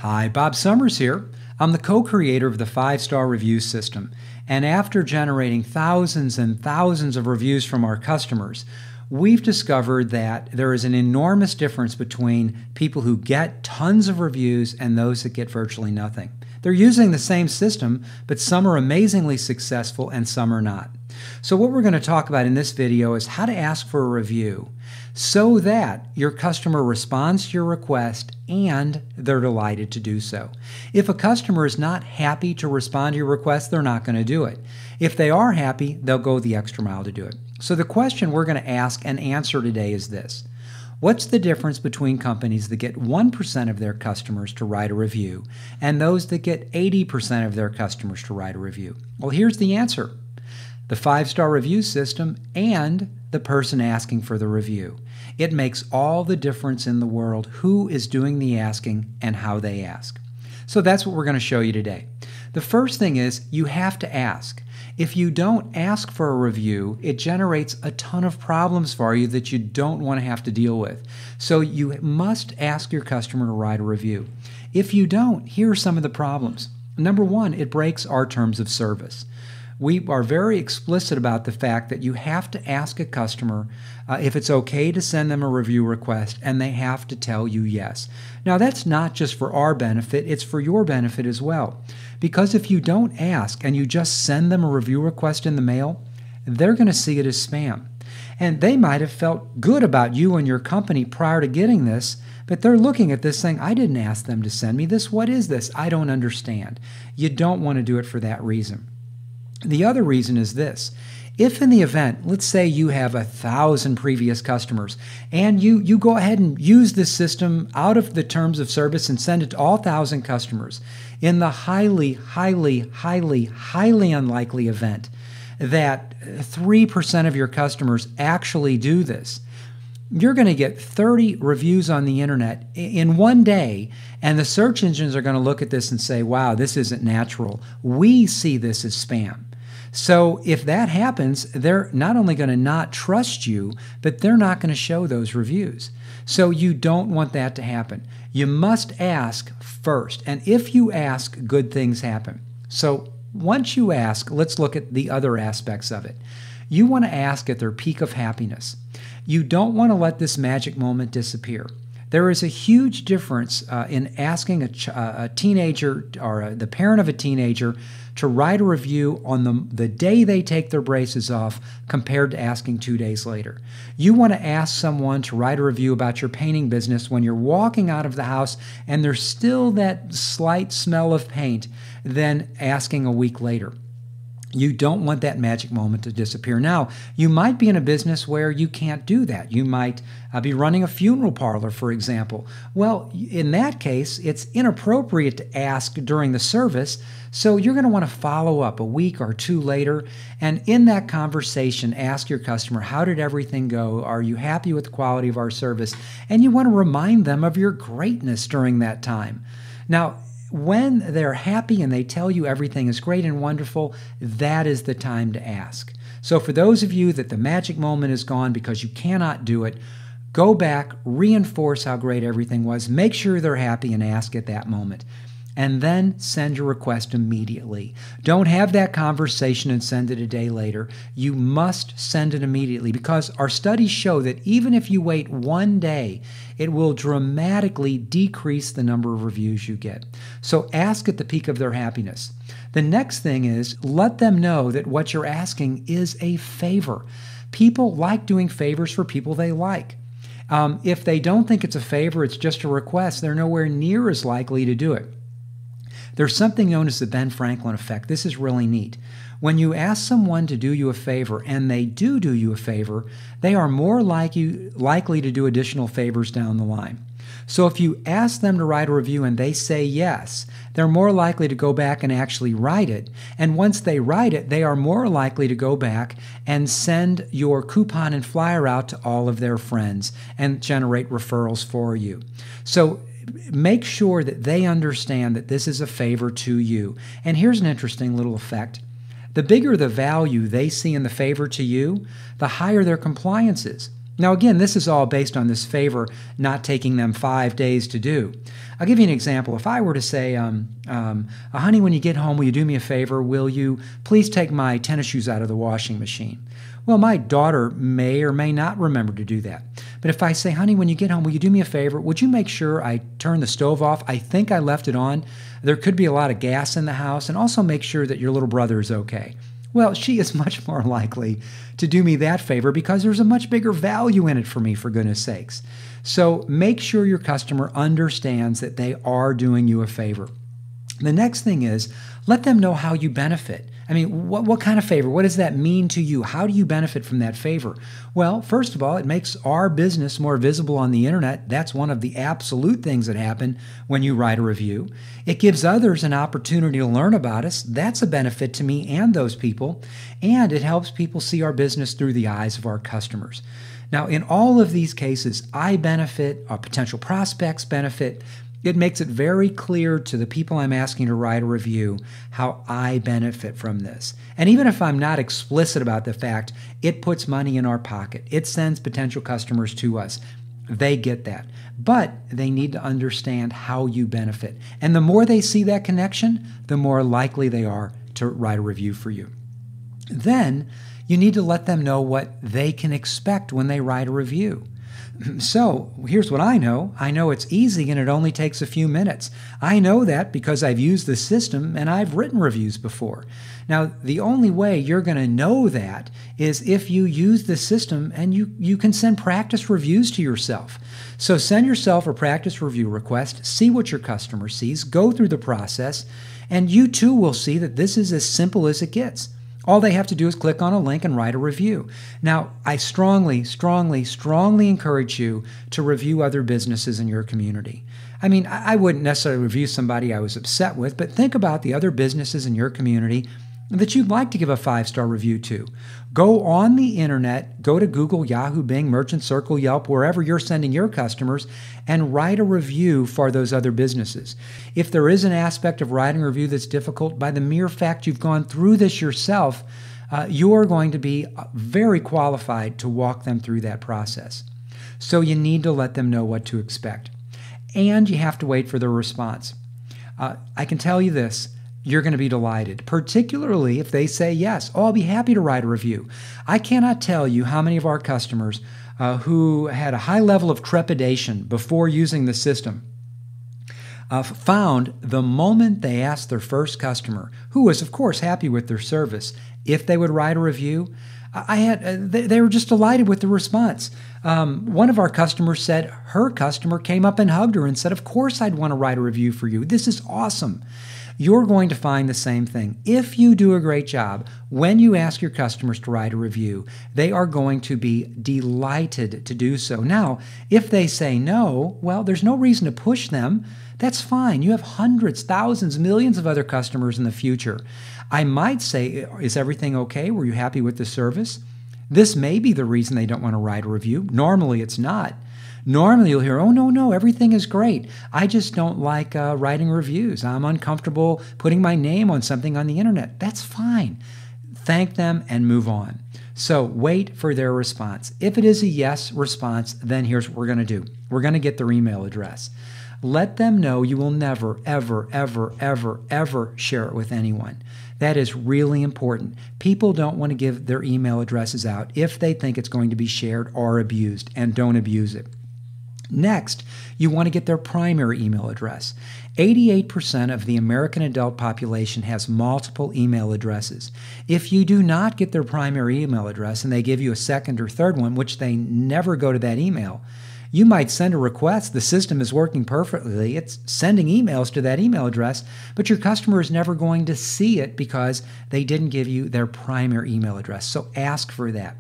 Hi, Bob Summers here. I'm the co-creator of the 5-Star Review System, and after generating thousands and thousands of reviews from our customers, we've discovered that there is an enormous difference between people who get tons of reviews and those that get virtually nothing. They're using the same system, but some are amazingly successful and some are not. So what we're going to talk about in this video is how to ask for a review so that your customer responds to your request and they're delighted to do so. If a customer is not happy to respond to your request, they're not going to do it. If they are happy, they'll go the extra mile to do it. So the question we're going to ask and answer today is this: what's the difference between companies that get 1% of their customers to write a review and those that get 80% of their customers to write a review? Well, here's the answer: the 5-Star Review System and the person asking for the review. It makes all the difference in the world who is doing the asking and how they ask. So that's what we're going to show you today. The first thing is you have to ask. If you don't ask for a review, it generates a ton of problems for you that you don't want to have to deal with. So you must ask your customer to write a review. If you don't, here are some of the problems. Number one, it breaks our terms of service. We are very explicit about the fact that you have to ask a customer if it's okay to send them a review request, and they have to tell you yes. Now, that's not just for our benefit, it's for your benefit as well. Because if you don't ask and you just send them a review request in the mail, they're going to see it as spam. And they might have felt good about you and your company prior to getting this, but they're looking at this saying, I didn't ask them to send me this. What is this? I don't understand. You don't want to do it for that reason. The other reason is this: if in the event, let's say you have 1,000 previous customers and you go ahead and use this system out of the terms of service and send it to all 1,000 customers, in the highly unlikely event that 3% of your customers actually do this, you're going to get 30 reviews on the internet in one day, and the search engines are going to look at this and say, wow, this isn't natural. We see this as spam. So if that happens, they're not only going to not trust you, but they're not going to show those reviews. So you don't want that to happen. You must ask first. And if you ask, good things happen. So once you ask, let's look at the other aspects of it. You want to ask at their peak of happiness. You don't want to let this magic moment disappear. There is a huge difference in asking a teenager or the parent of a teenager to write a review on the day they take their braces off compared to asking 2 days later. You want to ask someone to write a review about your painting business when you're walking out of the house and there's still that slight smell of paint than asking a week later. You don't want that magic moment to disappear. Now, you might be in a business where you can't do that. You might be running a funeral parlor, for example. Well, in that case, it's inappropriate to ask during the service, so you're going to want to follow up a week or two later, and in that conversation, ask your customer, how did everything go? Are you happy with the quality of our service? And you want to remind them of your greatness during that time. Now, when they're happy and they tell you everything is great and wonderful, that is the time to ask. So for those of you that the magic moment is gone because you cannot do it, go back, reinforce how great everything was, make sure they're happy, and ask at that moment. And then send your request immediately. Don't have that conversation and send it a day later. You must send it immediately, because our studies show that even if you wait 1 day, it will dramatically decrease the number of reviews you get. So ask at the peak of their happiness. The next thing is, let them know that what you're asking is a favor. People like doing favors for people they like. If they don't think it's a favor, it's just a request, they're nowhere near as likely to do it. There's something known as the Ben Franklin effect. This is really neat. When you ask someone to do you a favor and they do you a favor, they are more likely to do additional favors down the line. So if you ask them to write a review and they say yes, they're more likely to go back and actually write it. And once they write it, they are more likely to go back and send your coupon and flyer out to all of their friends and generate referrals for you. So make sure that they understand that this is a favor to you. And here's an interesting little effect. The bigger the value they see in the favor to you, the higher their compliance is. Now, again, this is all based on this favor not taking them 5 days to do. I'll give you an example. If I were to say, honey, when you get home, will you do me a favor? Will you please take my tennis shoes out of the washing machine? Well, my daughter may or may not remember to do that. But if I say, honey, when you get home, will you do me a favor? Would you make sure I turn the stove off? I think I left it on. There could be a lot of gas in the house. And also make sure that your little brother is okay. Well, she is much more likely to do me that favor because there's a much bigger value in it for me, for goodness sakes. So make sure your customer understands that they are doing you a favor. The next thing is let them know how you benefit. I mean, what kind of favor? What does that mean to you? How do you benefit from that favor? Well, first of all, it makes our business more visible on the internet. That's one of the absolute things that happen when you write a review. It gives others an opportunity to learn about us. That's a benefit to me and those people. And it helps people see our business through the eyes of our customers. Now, in all of these cases, I benefit, our potential prospects benefit. It makes it very clear to the people I'm asking to write a review how I benefit from this. And even if I'm not explicit about the fact, it puts money in our pocket. It sends potential customers to us. They get that. But they need to understand how you benefit. And the more they see that connection, the more likely they are to write a review for you. Then you need to let them know what they can expect when they write a review. So here's what I know. I know it's easy and it only takes a few minutes. I know that because I've used the system and I've written reviews before. Now, the only way you're going to know that is if you use the system and you can send practice reviews to yourself. So send yourself a practice review request, see what your customer sees, go through the process, and you too will see that this is as simple as it gets. All they have to do is click on a link and write a review. Now, I strongly, strongly, strongly encourage you to review other businesses in your community. I mean, I wouldn't necessarily review somebody I was upset with, but think about the other businesses in your community that you'd like to give a 5-star review to. Go on the internet, go to Google, Yahoo, Bing, Merchant Circle, Yelp, wherever you're sending your customers, and write a review for those other businesses. If there is an aspect of writing a review that's difficult, by the mere fact you've gone through this yourself, you're going to be very qualified to walk them through that process. So you need to let them know what to expect. And you have to wait for their response. I can tell you this. You're going to be delighted, particularly if they say yes. Oh, I'll be happy to write a review. I cannot tell you how many of our customers who had a high level of trepidation before using the system found the moment they asked their first customer, who was, of course, happy with their service, if they would write a review, they were just delighted with the response. One of our customers said her customer came up and hugged her and said, of course I'd want to write a review for you. This is awesome. You're going to find the same thing. If you do a great job, when you ask your customers to write a review, they are going to be delighted to do so. Now, if they say no, well, there's no reason to push them. That's fine. You have hundreds, thousands, millions of other customers in the future. I might say, is everything okay? Were you happy with the service? This may be the reason they don't want to write a review. Normally, it's not. Normally, you'll hear, oh, no, everything is great. I just don't like writing reviews. I'm uncomfortable putting my name on something on the internet. That's fine. Thank them and move on. So wait for their response. If it is a yes response, then here's what we're going to do. We're going to get their email address. Let them know you will never, ever, ever, ever, ever share it with anyone. That is really important. People don't want to give their email addresses out if they think it's going to be shared or abused, and don't abuse it. Next, you want to get their primary email address. 88% of the American adult population has multiple email addresses. If you do not get their primary email address and they give you a second or third one, which they never go to that email, you might send a request. The system is working perfectly. It's sending emails to that email address, but your customer is never going to see it because they didn't give you their primary email address. So ask for that.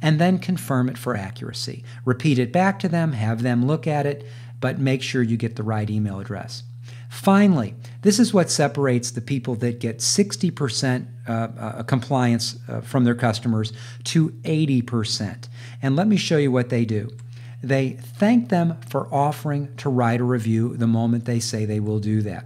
And then confirm it for accuracy. Repeat it back to them, have them look at it, but make sure you get the right email address. Finally, this is what separates the people that get 60% compliance from their customers to 80%. And let me show you what they do. They thank them for offering to write a review the moment they say they will do that.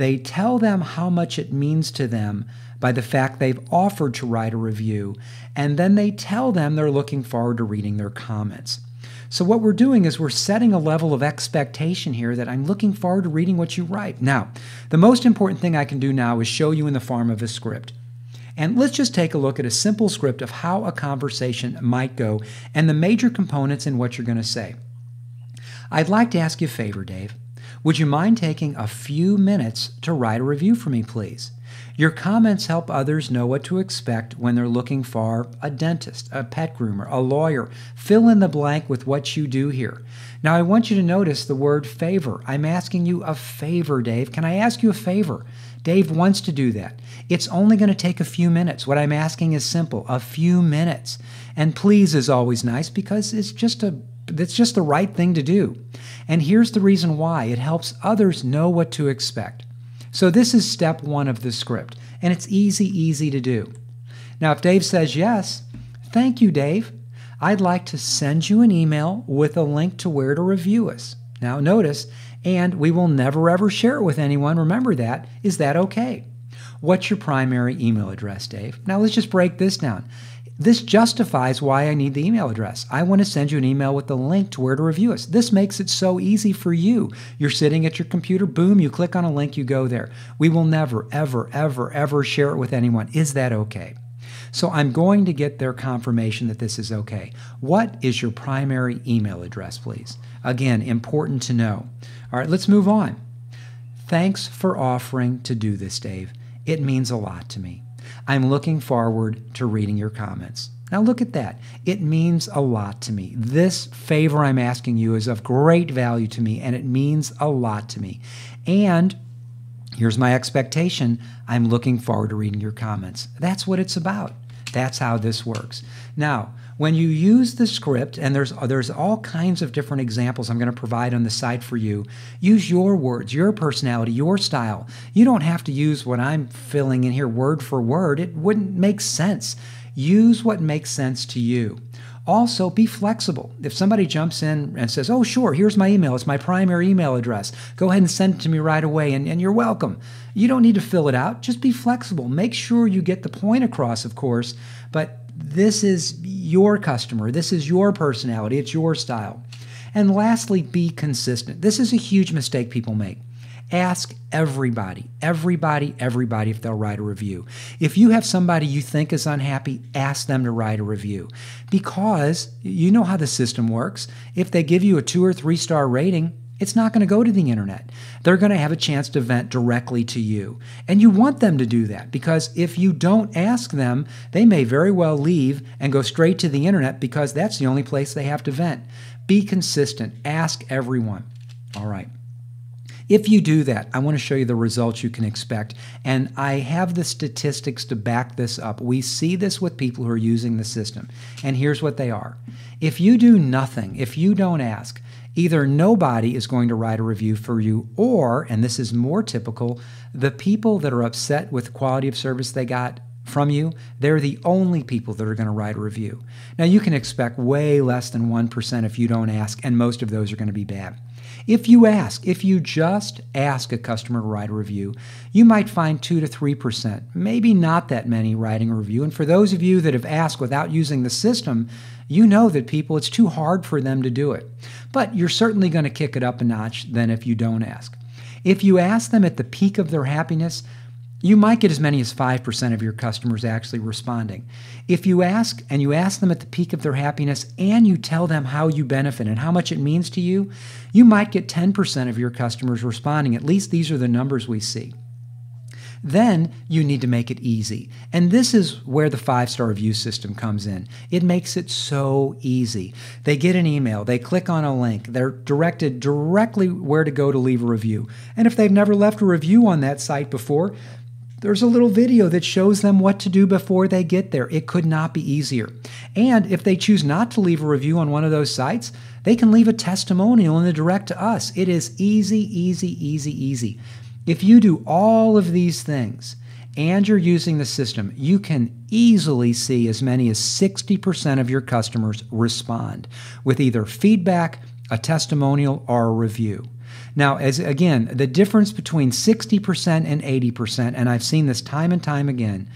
They tell them how much it means to them by the fact they've offered to write a review, and then they tell them they're looking forward to reading their comments. So what we're doing is we're setting a level of expectation here that I'm looking forward to reading what you write. Now, the most important thing I can do now is show you in the form of a script. And let's just take a look at a simple script of how a conversation might go and the major components in what you're going to say. I'd like to ask you a favor, Dave. Would you mind taking a few minutes to write a review for me, please? Your comments help others know what to expect when they're looking for a dentist, a pet groomer, a lawyer. Fill in the blank with what you do here. Now, I want you to notice the word favor. I'm asking you a favor, Dave. Can I ask you a favor? Dave wants to do that. It's only going to take a few minutes. What I'm asking is simple, a few minutes. And please is always nice because it's just the right thing to do. And here's the reason why. It helps others know what to expect. So this is step one of the script, and it's easy to do. Now, if Dave says yes, thank you, Dave. I'd like to send you an email with a link to where to review us. Now, notice, and we will never ever share it with anyone. Remember that. Is that okay? What's your primary email address, Dave? Now, let's just break this down. This justifies why I need the email address. I want to send you an email with the link to where to review us. This makes it so easy for you. You're sitting at your computer, boom, you click on a link, you go there. We will never, ever share it with anyone. Is that okay? So I'm going to get their confirmation that this is okay. What is your primary email address, please? Again, important to know. All right, let's move on. Thanks for offering to do this, Dave. It means a lot to me. I'm looking forward to reading your comments. Now look at that. It means a lot to me. This favor I'm asking you is of great value to me, and it means a lot to me. And here's my expectation. I'm looking forward to reading your comments. That's what it's about. That's how this works. Now, when you use the script, and there's all kinds of different examples I'm going to provide on the site for you, use your words, your personality, your style. You don't have to use what I'm filling in here word for word. It wouldn't make sense. Use what makes sense to you. Also, be flexible. If somebody jumps in and says, oh, sure, here's my email. It's my primary email address. Go ahead and send it to me right away, and you're welcome. You don't need to fill it out. Just be flexible. Make sure you get the point across, of course, but this is your customer. This is your personality. It's your style. And lastly, be consistent. This is a huge mistake people make. Ask everybody if they'll write a review. If you have somebody you think is unhappy, ask them to write a review. Because you know how the system works. If they give you a 2 or 3 star rating, it's not going to go to the internet. They're going to have a chance to vent directly to you. And you want them to do that because if you don't ask them, they may very well leave and go straight to the internet because that's the only place they have to vent. Be consistent. Ask everyone. All right. If you do that, I want to show you the results you can expect. And I have the statistics to back this up. We see this with people who are using the system. And here's what they are. If you do nothing, if you don't ask, either nobody is going to write a review for you or, and this is more typical, the people that are upset with the quality of service they got from you, they're the only people that are going to write a review. Now, you can expect way less than 1% if you don't ask, and most of those are going to be bad. If you ask, if you just ask a customer to write a review, you might find 2 to 3%, maybe not that many writing a review. And for those of you that have asked without using the system, you know that people, it's too hard for them to do it. But you're certainly going to kick it up a notch than if you don't ask. If you ask them at the peak of their happiness, you might get as many as 5% of your customers actually responding. If you ask, and you ask them at the peak of their happiness, and you tell them how you benefit and how much it means to you, you might get 10% of your customers responding. At least these are the numbers we see. Then you need to make it easy. And this is where the 5-star review system comes in. It makes it so easy. They get an email, they click on a link, they're directed directly where to go to leave a review. And if they've never left a review on that site before, there's a little video that shows them what to do before they get there. It could not be easier. And if they choose not to leave a review on one of those sites, they can leave a testimonial in the direct to us. It is easy. If you do all of these things and you're using the system, you can easily see as many as 60% of your customers respond with either feedback, a testimonial, or a review. Now, as again, the difference between 60% and 80%, and I've seen this time and time again,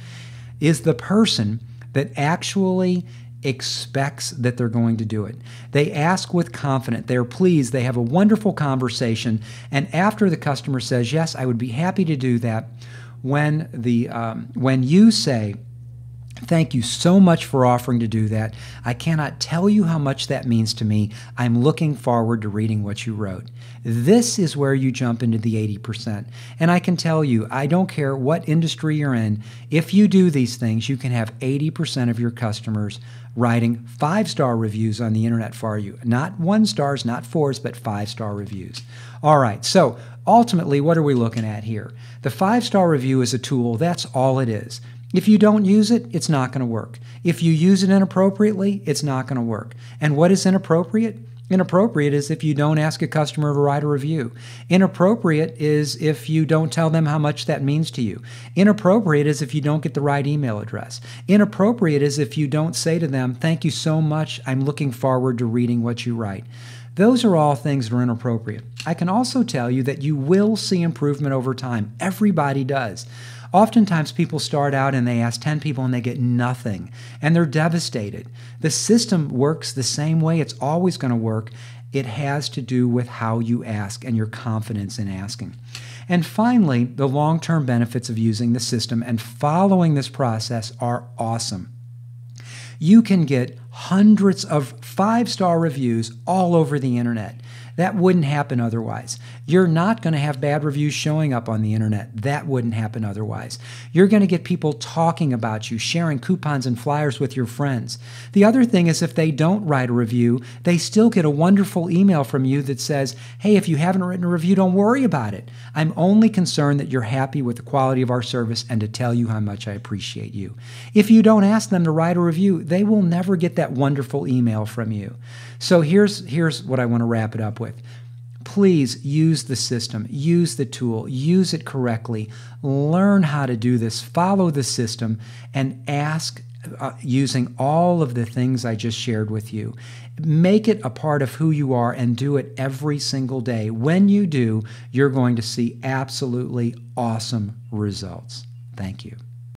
is the person that actually expects that they're going to do it. They ask with confidence, they're pleased, they have a wonderful conversation, and after the customer says, yes, I would be happy to do that, when you say, thank you so much for offering to do that. I cannot tell you how much that means to me. I'm looking forward to reading what you wrote. This is where you jump into the 80%. And I can tell you, I don't care what industry you're in, if you do these things, you can have 80% of your customers writing 5-star reviews on the internet for you. Not 1 stars, not 4s, but 5-star reviews. All right, so ultimately, what are we looking at here? The 5-star review is a tool. That's all it is. If you don't use it, it's not going to work. If you use it inappropriately, it's not going to work. And what is inappropriate? Inappropriate is if you don't ask a customer to write a review. Inappropriate is if you don't tell them how much that means to you. Inappropriate is if you don't get the right email address. Inappropriate is if you don't say to them, thank you so much, I'm looking forward to reading what you write. Those are all things that are inappropriate. I can also tell you that you will see improvement over time. Everybody does. Oftentimes people start out and they ask 10 people and they get nothing, and they're devastated. The system works the same way. It's always going to work. It has to do with how you ask and your confidence in asking. And finally, the long-term benefits of using the system and following this process are awesome. You can get hundreds of 5-star reviews all over the internet. That wouldn't happen otherwise. You're not going to have bad reviews showing up on the internet. That wouldn't happen otherwise. You're going to get people talking about you, sharing coupons and flyers with your friends. The other thing is if they don't write a review, they still get a wonderful email from you that says, hey, if you haven't written a review, don't worry about it. I'm only concerned that you're happy with the quality of our service and to tell you how much I appreciate you. If you don't ask them to write a review, they will never get that wonderful email from you. So here's what I want to wrap it up with. Please use the system, use the tool, use it correctly, learn how to do this, follow the system, and ask using all of the things I just shared with you. Make it a part of who you are and do it every single day. When you do, you're going to see absolutely awesome results. Thank you.